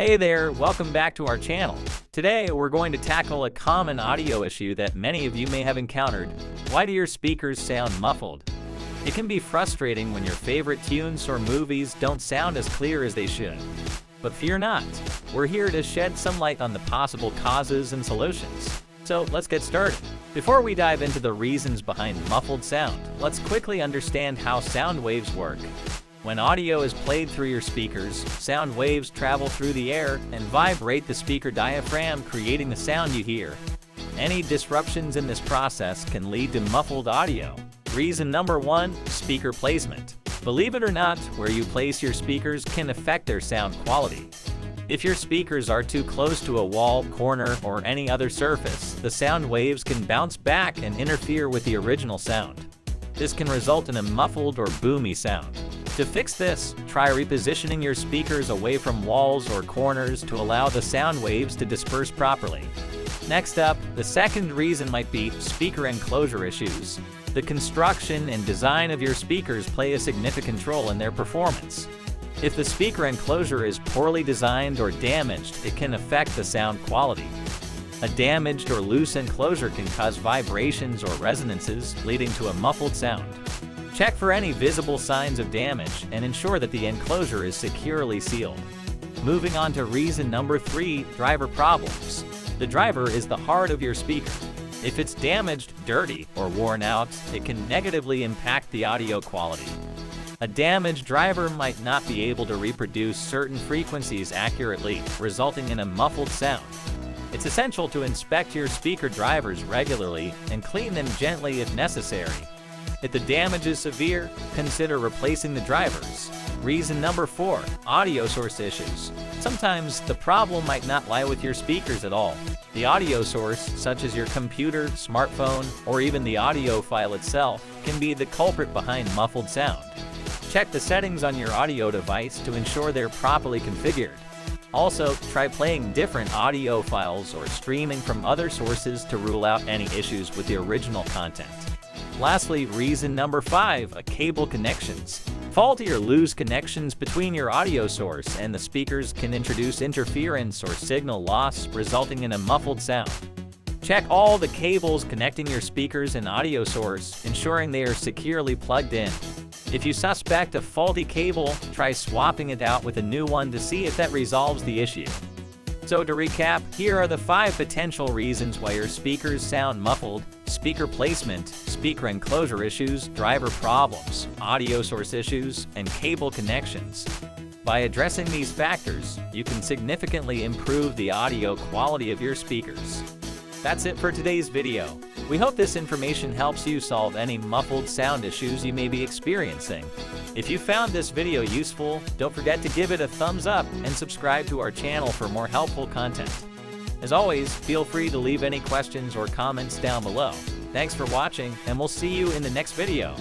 Hey there, welcome back to our channel. Today we're going to tackle a common audio issue that many of you may have encountered. Why do your speakers sound muffled? It can be frustrating when your favorite tunes or movies don't sound as clear as they should. But fear not, we're here to shed some light on the possible causes and solutions. So let's get started. Before we dive into the reasons behind muffled sound, let's quickly understand how sound waves work. When audio is played through your speakers, sound waves travel through the air and vibrate the speaker diaphragm, creating the sound you hear. Any disruptions in this process can lead to muffled audio. Reason number 1, speaker placement. Believe it or not, where you place your speakers can affect their sound quality. If your speakers are too close to a wall, corner, or any other surface, the sound waves can bounce back and interfere with the original sound. This can result in a muffled or boomy sound. To fix this, try repositioning your speakers away from walls or corners to allow the sound waves to disperse properly. Next up, the second reason might be speaker enclosure issues. The construction and design of your speakers play a significant role in their performance. If the speaker enclosure is poorly designed or damaged, it can affect the sound quality. A damaged or loose enclosure can cause vibrations or resonances, leading to a muffled sound. Check for any visible signs of damage and ensure that the enclosure is securely sealed. Moving on to reason number 3, driver problems. The driver is the heart of your speaker. If it's damaged, dirty, or worn out, it can negatively impact the audio quality. A damaged driver might not be able to reproduce certain frequencies accurately, resulting in a muffled sound. It's essential to inspect your speaker drivers regularly and clean them gently if necessary. If the damage is severe, consider replacing the drivers. Reason number 4, audio source issues. Sometimes the problem might not lie with your speakers at all. The audio source, such as your computer, smartphone, or even the audio file itself, can be the culprit behind muffled sound. Check the settings on your audio device to ensure they're properly configured. Also, try playing different audio files or streaming from other sources to rule out any issues with the original content. Lastly, reason number 5, cable connections. Faulty or loose connections between your audio source and the speakers can introduce interference or signal loss, resulting in a muffled sound. Check all the cables connecting your speakers and audio source, ensuring they are securely plugged in. If you suspect a faulty cable, try swapping it out with a new one to see if that resolves the issue. So to recap, here are the 5 potential reasons why your speakers sound muffled: speaker placement, speaker enclosure issues, driver problems, audio source issues, and cable connections. By addressing these factors, you can significantly improve the audio quality of your speakers. That's it for today's video. We hope this information helps you solve any muffled sound issues you may be experiencing. If you found this video useful, don't forget to give it a thumbs up and subscribe to our channel for more helpful content. As always, feel free to leave any questions or comments down below. Thanks for watching, and we'll see you in the next video.